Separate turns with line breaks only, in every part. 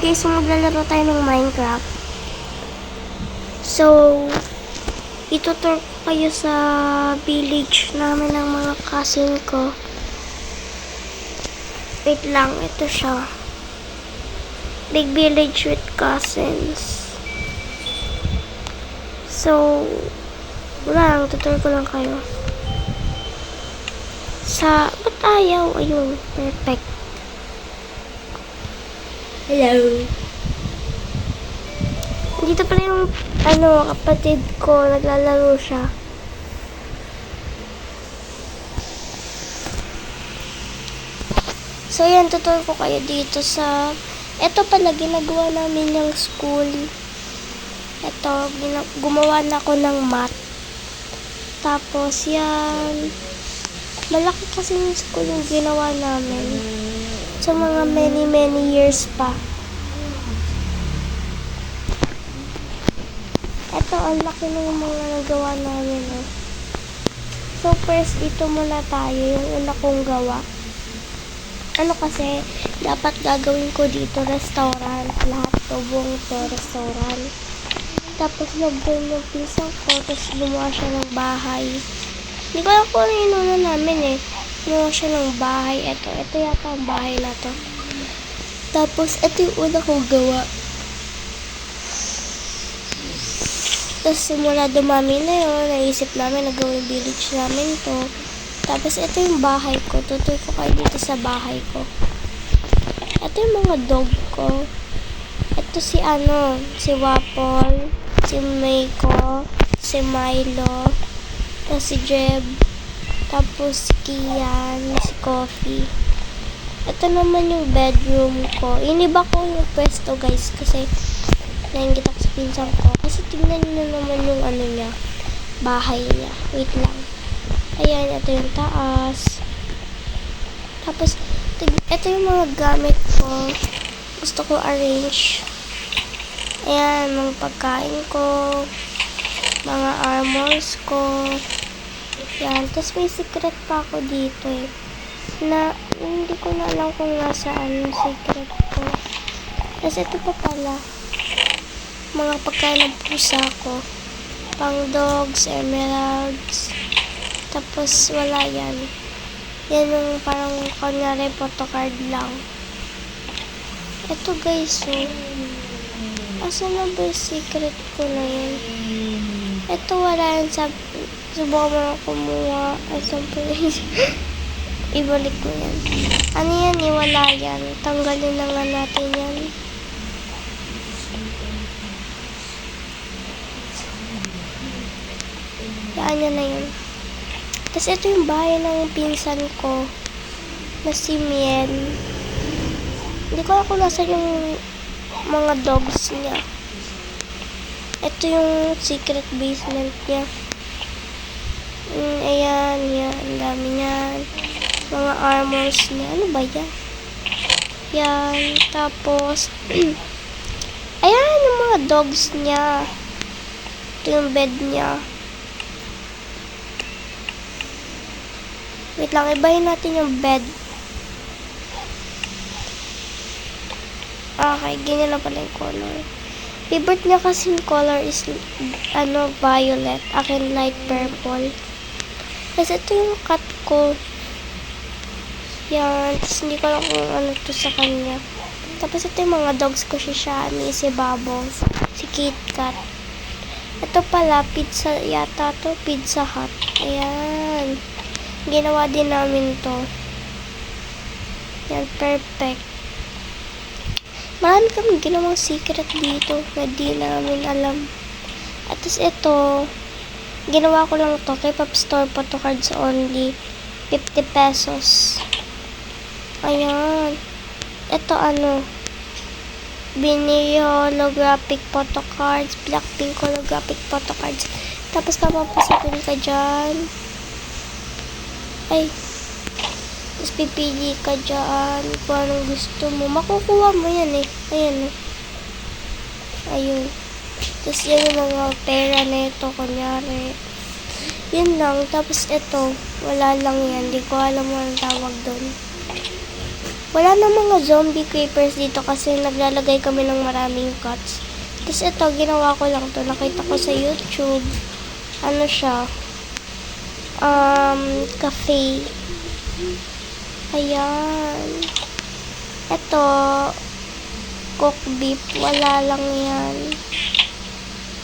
guys, maglalaro tayo ng Minecraft. So, itutur ko kayo sa village namin ng mga cousin ko. Wait lang, ito siya. Big village with cousins. So, wala lang, tutur ko lang kayo. Ba't ayaw? Ayun, perfect. Hello. Dito pala yung kapatid ko, naglalaro siya. So yan, tutur ko kayo dito sa eto pala ginagawa namin yung school. Eto, gumawa na ako ng mat. Tapos yan, malaki kasi yung school yung ginawa namin. So mga many years pa. Ito, ang laki ng mga nagawa namin. So first, ito muna tayo, yung una kong gawa. Kasi, dapat gagawin ko dito restaurant. Lahat to, buong to restaurant. Tapos nag-boom yung pisang ko, tapos gumawa siya ng bahay. Hindi ko alam kung ano yung una namin gumawa siya ng bahay. Ito yata ang bahay na to. Tapos, ito yung una kong gawa. Tapos, simula dumami na yun, naisip namin na gawin village namin to. Tapos, ito yung bahay ko. Tutoy ko kayo dito sa bahay ko. Ito yung mga dog ko. Ito si Waffle, si Meiko, si Milo, tapos si Jeb, tapos si Kian, si Coffee. Ito naman yung bedroom ko. Iniba ko yung pwesto guys kasi nainggit ako sa pinsan ko. Kasi tingnan nyo naman yung niya, bahay niya. Wait lang. Ayan, ito yung taas. Tapos, ito yung mga gamit ko. Gusto ko arrange. Ayan, mga pagkain ko. Mga armors ko. Ayan, tapos may secret pa ako dito na hindi ko na alam kung nasaan yung secret ko. Tapos ito pa pala. Mga pagkain ng pusa ko. Pang dogs, emeralds. Tapos wala yan. Yan yung parang kunyari photocard lang. Ito guys, asan na ba yung secret ko na yun? Ito wala yan sa subukan mo na kumuha. Asan pa yun? Ibalik ko yan. Ano yan wala yan. Tanggalin na nga natin yan. Yan na yun. Tapos ito yung bahay ng pinsan ko na si Mien. Hindi ko alam kung nasa yung mga dogs niya. Ito yung secret basement niya. Ayan, yan. Ang dami niyan. Mga armors niya. Ano ba yan? Yan. Tapos, ayan yung mga dogs niya. Ito yung bed niya. Wait lang, ibahin natin yung bed. Okay, ganyan na pala yung color. Favorite niya kasi yung color is, violet. Akin, light purple. Tapos ito yung cat ko. Yan. Tapos hindi ko alam kung ano to sa kanya. Tapos ito yung mga dogs ko, si Shani, si Bubbles, si Kit Kat. Ito pala, pizza yata to. Pizza Hut. Ayan. Ginawa din namin to. Yan, perfect. Marami kami ginawang secret dito na di namin alam. At ito, ginawa ko lang to kay Pop Store photocards only. 50 pesos. Ayan. Ito Binili holographic photocards, Blackpink holographic photocards. Tapos papapasakin ka dyan. Ay, tapos pipili ka dyan kung anong gusto mo. Makukuha mo yan Ayan Ayun. Tapos yan yung mga pera na ito, kunyari. Yun lang. Tapos ito, wala lang yan. Di ko alam mo ang tawag doon. Wala na mga zombie creepers dito kasi naglalagay kami ng maraming cuts. Tapos ito, ginawa ko lang to. Nakita ko sa YouTube. Ano siya? Cafe. Ayan. Ito, cook beef. Wala lang yan.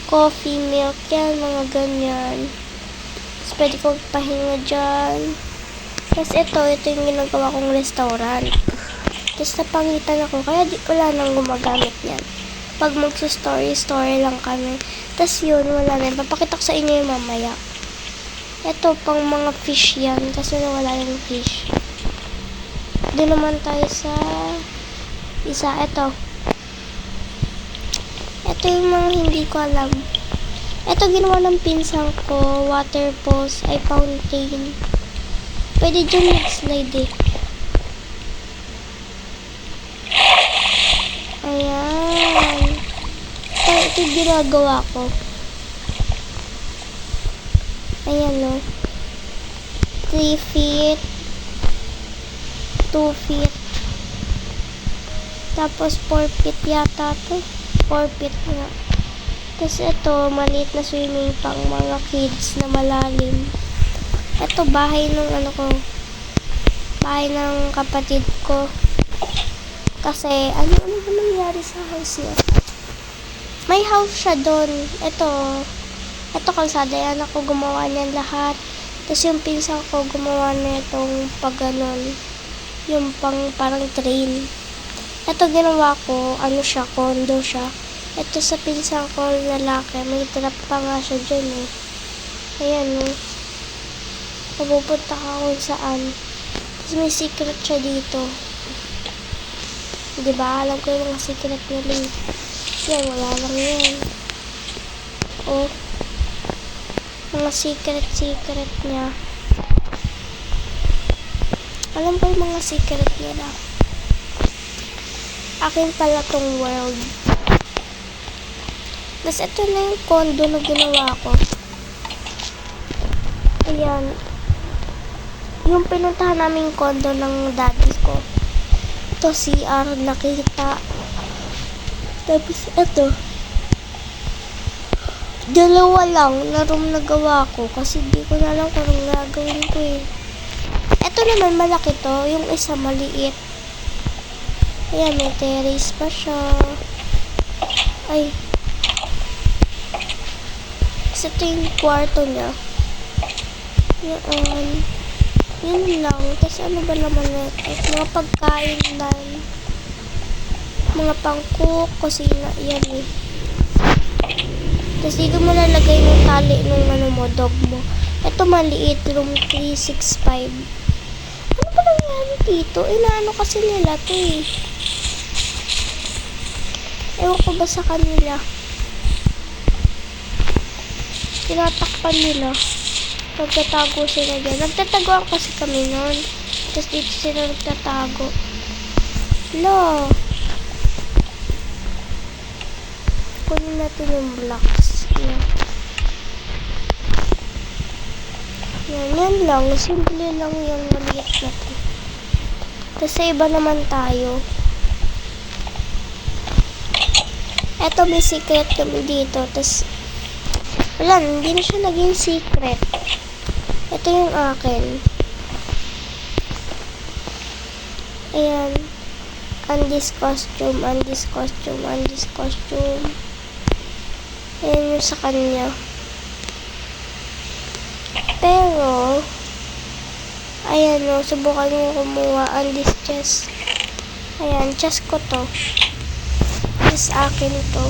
Coffee, milk, yan. Mga ganyan. Tapos pwede kong pahinga dyan. Tapos ito yung ginagawa kong restaurant. Tapos napangitan ako, kaya wala nang gumagamit yan. Pag magsa-story lang kami. Tapos yun, wala na. Papakita ko sa inyo yung mamaya. Ito, pang mga fish yan. Kasi wala yung fish. Doon naman tayo sa isa. Ito. Ito yung mga hindi ko alam. Ito, ginawa ng pinsang ko. Water pose ay fountain. Pwede dyan mag-slide eh. Ayan. Ito yung ginagawa ko. Ayan o. 3 feet. 2 feet. Tapos 4 feet yata to. 4 feet nga. Tapos ito, maliit na swimming pang mga kids na malalim. Ito, bahay ng ano ko. Bahay ng kapatid ko. Kasi, ano ba nangyari sa house niya? May house siya doon. Ito kalsada. Yan ako gumawa niyan lahat. Tapos yung pinsan ko gumawa na itong pag ganon. Yung parang train. Ito ginawa ko, ano siya, condo siya. Ito sa pinsan ko lalaki. May trap pa nga siya dyan eh. Ayan o. Pupunta ka kung saan. Tapos may secret siya dito. Diba? Alam ko yung mga secret nila eh. Yan, wala lang yan. Oh. Mga secret niya. Alam ko yung mga secret nila. Akin pala tong world. Tapos ito na yung condo na ginawa ko. Ayan. Yung pinuntahan naming condo ng daddy ko. Ito CR nakita. Tapos ito. Dalawa lang na room na gawa ko kasi di ko na alam kung anong gagawin ko eh. Ito naman malaki to. Yung isa maliit. Ayan, may terrace pa siya. Ay. Kasi ito yung kwarto niya. Yan. Yun lang. Tapos ano ba naman ito? Mga pagkain lang. Mga pang-cook. Kusina. Yan eh. Tapos dito mo lalagay ng tali nung ano mo, dog mo. Ito maliit. Room 365. Ano ba nangyari dito? Inaano kasi nila to eh. Ewan ko ba sa kanila. Tinatakpan nila. Nagtatago sila dyan. Nagtatagoan kasi kami nun. Tapos dito sila nagtatago. Hello. Kunin natin yung blocks. Yan lang. Simple lang yung maliit na to. Tapos sa iba naman tayo. Eto may secret kami dito. Tapos wala, hindi na siya naging secret. Ito yung akin. Ayan. Andy's costume. Ayan yung sa kanya. Pero, ayan o, subukan mo kumuha Andy's chest. Ayan, chest ko to. Tapos akin to.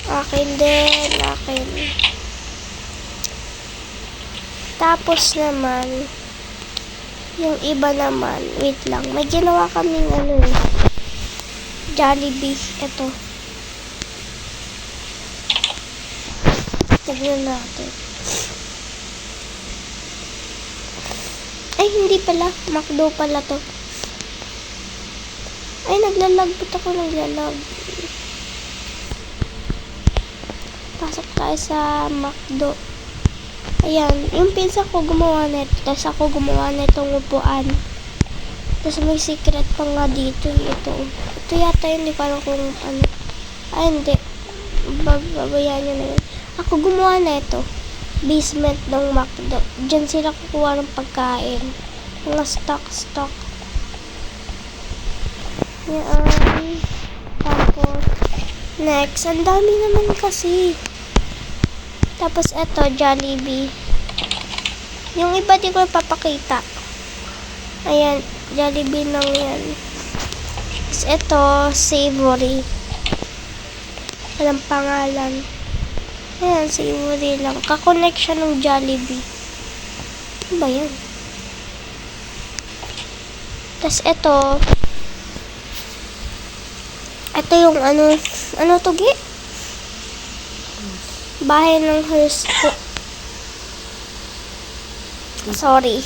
Akin din, akin. Tapos naman, yung iba naman, wait lang, may ginawa kaming ano eh, Jollibee, ito. Tignan natin. Ay, hindi pala, McDo pala to. Ay, naglalag, ba't ako naglalag? Pasok tayo sa McDo. Ayan, yung pinsa ko gumawa nito. Tapos ako gumawa nitong upuan. Tapos may secret pa nga dito. Ito yata yun. Hindi ko alam kung ano. Ay, hindi. Babayaan nyo na yun. Ako gumawa na ito. Basement ng McDo. Diyan sila kukuha ng pagkain. Mga stock. Yan. Tapos, next. Ang dami naman kasi. Tapos, ito, Jollibee. Yung iba di ko papakita. Ayan, Jollibee lang yan. Tapos, ito, Savory. Walang pangalan. Ayan, Savory lang. Kakonect siya ng Jollibee. Ano ba yan? Tapos, ito yung ano to, Gi? Bahay ng horse ko. Sorry.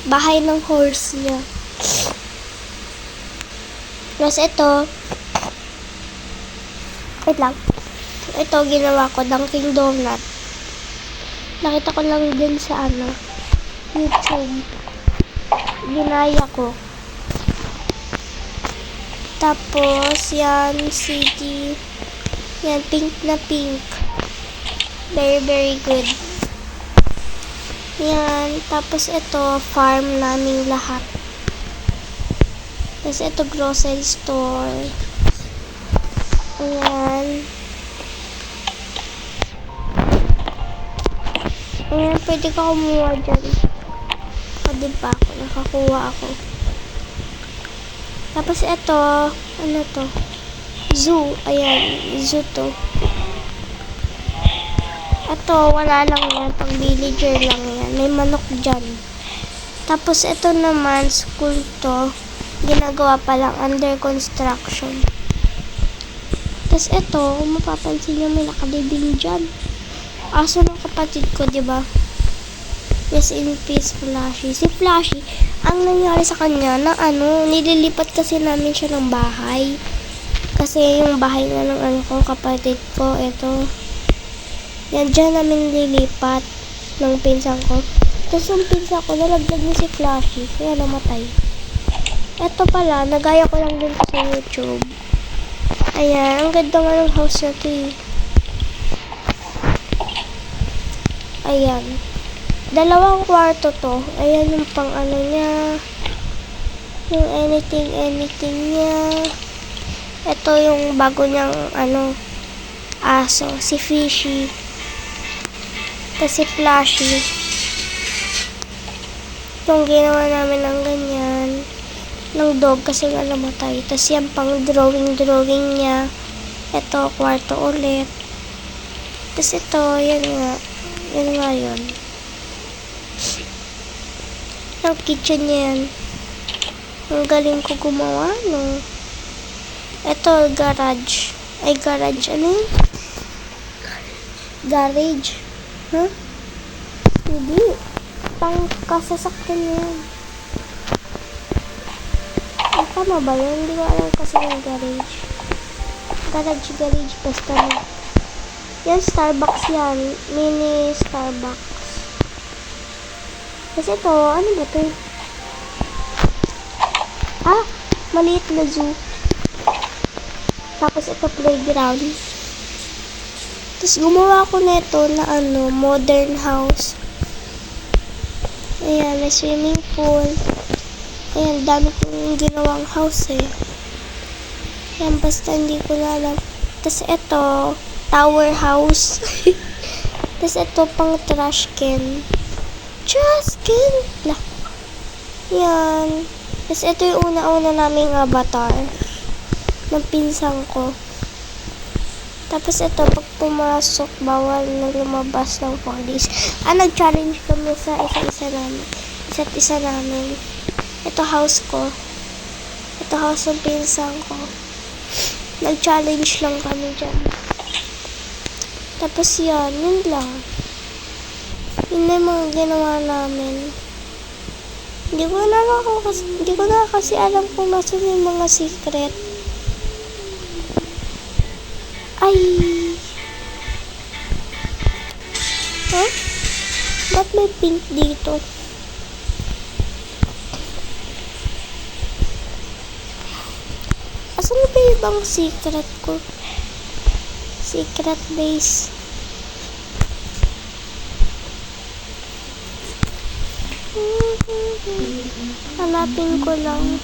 Bahay ng horse niya. Tapos ito. Wait lang. Ito ginawa ko, Dunkin Donut. Nakita ko lang din sa YouTube. Ginaya ko. Tapos, yan, CD. Yan, pink na pink. Very, very good. Yan. Tapos, ito, farm namin lahat. Tapos, ito, grocery store. Ayan. Ayan, pwede ka kumuha dyan. Pwede pa ako. Nakakuha ako. Tapos, ito, ano to? Zoo. Ayan, zoo to. Ito, wala lang yan. Pang villager lang yan. May manok dyan. Tapos, ito naman, school to. Ginagawa pa lang, under construction. Tapos, ito, kung mapapansin nyo, may nakalibing dyan. Aso ng kapatid ko, diba? Yes, in peace, Flashy. Si Flashy, ang nangyari sa kanya, na nililipat kasi namin siya ng bahay. Kasi yung bahay nga ng kapatid ko, ito. Yan, dyan namin nililipat ng pinsan ko. Tapos yung pinsan ko, nalaglag niya si Flashy, kaya namatay. Ito pala, nagaya ko lang din sa YouTube. Ayan, ang ganda nga ng house na ito eh. Ayan. 2 kwarto to. Ayan yung pang niya. Yung anything niya. Ito yung bago niyang aso. Si Fishy. Tapos si Flashy. Itong ginawa namin ng ganyan. Ng dog kasi nga namatay. Tapos yan pang drawing niya. Ito, kwarto ulit. Tapos ito, yan nga. Yan nga yun. Yung kitchen niya yan. Ang galing ko gumawa, no? Ito, garage. Ay, garage. Ano yun? Garage. Huh? Hindi. Pang kasasakyan yan. Ay, tama ba yun? Hindi ko alam kasi yung garage. Garage. Basta na. Yan, Starbucks yan. Mini Starbucks. Kasi ito, ano ba ito? Maliit na zoo. Tapos ito, playground. Tapos gumawa ko nito na modern house. Ayan, may swimming pool. Ayan, dami kong ginawang house eh. Ayan, basta hindi ko na alam. Tapos ito, tower house. Tapos ito pang trash can. Trash can! Yan. Tapos ito yung una-una naming avatar. Ng pinsan ko. Tapos ito, pag pumasok, bawal na lumabas ng police. Nag-challenge kami sa isa't isa namin. Ito house ko. Ito house ng pinsan ko. Nag-challenge lang kami dyan. Tapos yan, yun lang. Yun na yung mga ginawa namin. Hindi ko na kasi alam kung nasan yung mga secret. Ay! Huh? Ba't may pink dito? bang secret ko? Secret base. Hanapin ko lang.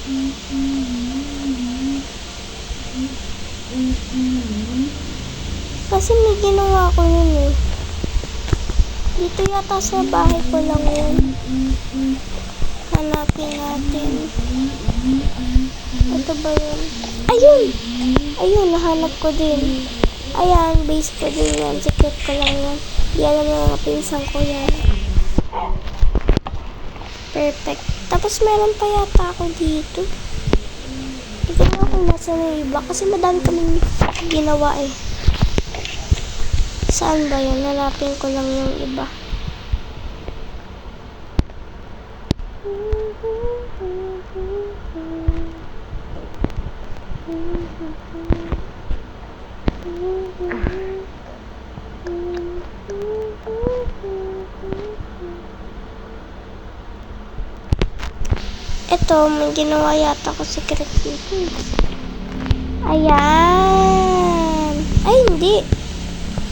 Kasi may ginawa ko yun eh. Dito yata sa bahay ko lang yun. Hanapin natin. Ito ba yun? Ayun! Ayun, nahanap ko din. Ayan, base ko din yan. Secret ko lang yan. Di alam ng mga pinsan ko yan. Perfect. Tapos meron pa yata ako dito. Hindi ko na kung nasa na iba. Kasi madami kaming ginawa eh. Saan ba yun? Hanapin ko lang yung iba. Ito, may ginawa yata ko secret dito. Ayan. Ay, hindi.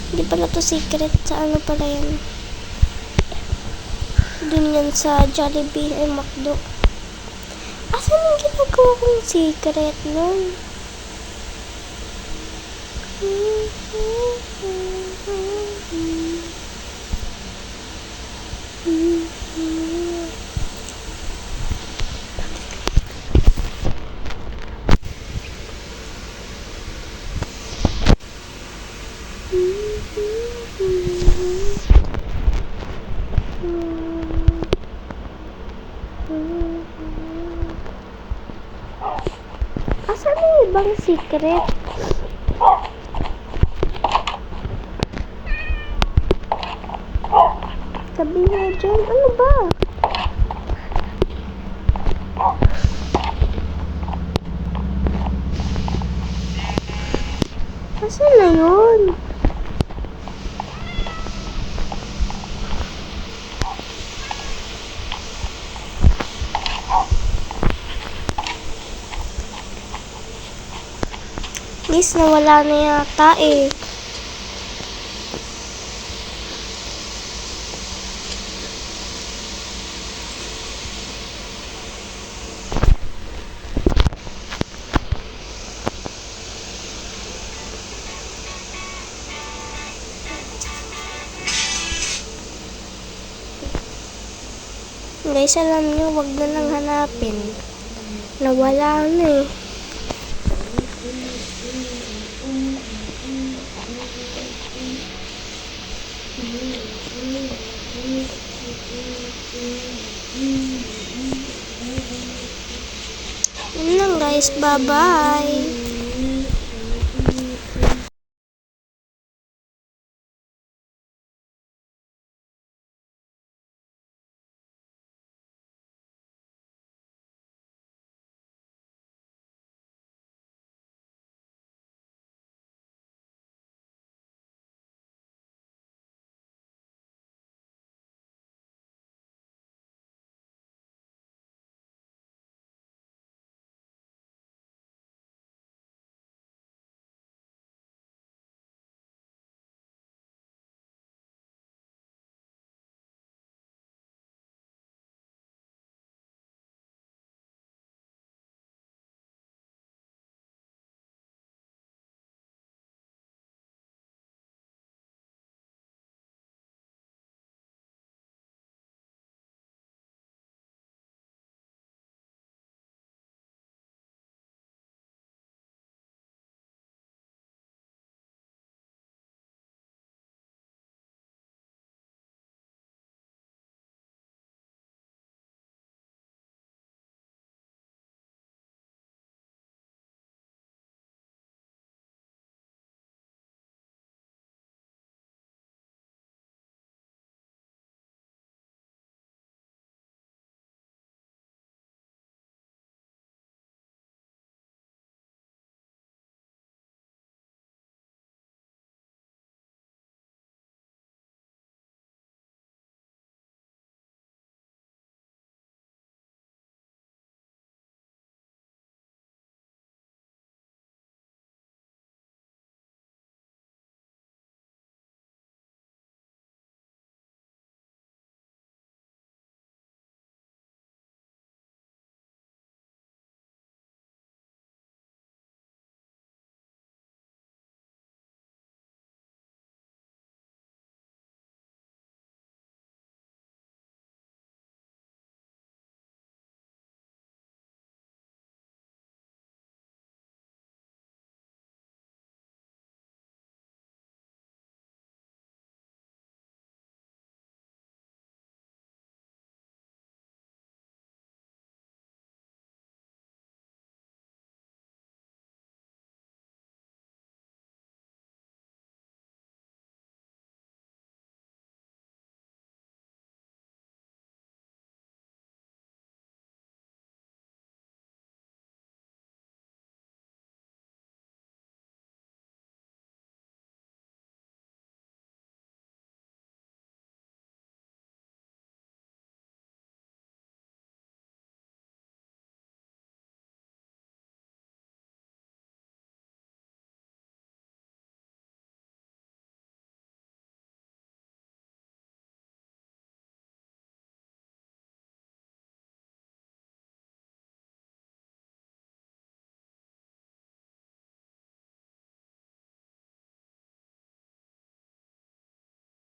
Hindi pala to secret. Sa ano pala yan? Dun yan sa Jollibee ay McDo. Asan yung ginagawa kong secret nun? Asan yung ibang secret? Sabi nga dyan, ano ba? Asan na yun? Miss, nawala na yata eh. Guys, alam nyo, wag na lang hanapin. Nawala na eh. Yun lang guys, bye-bye.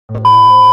Bye.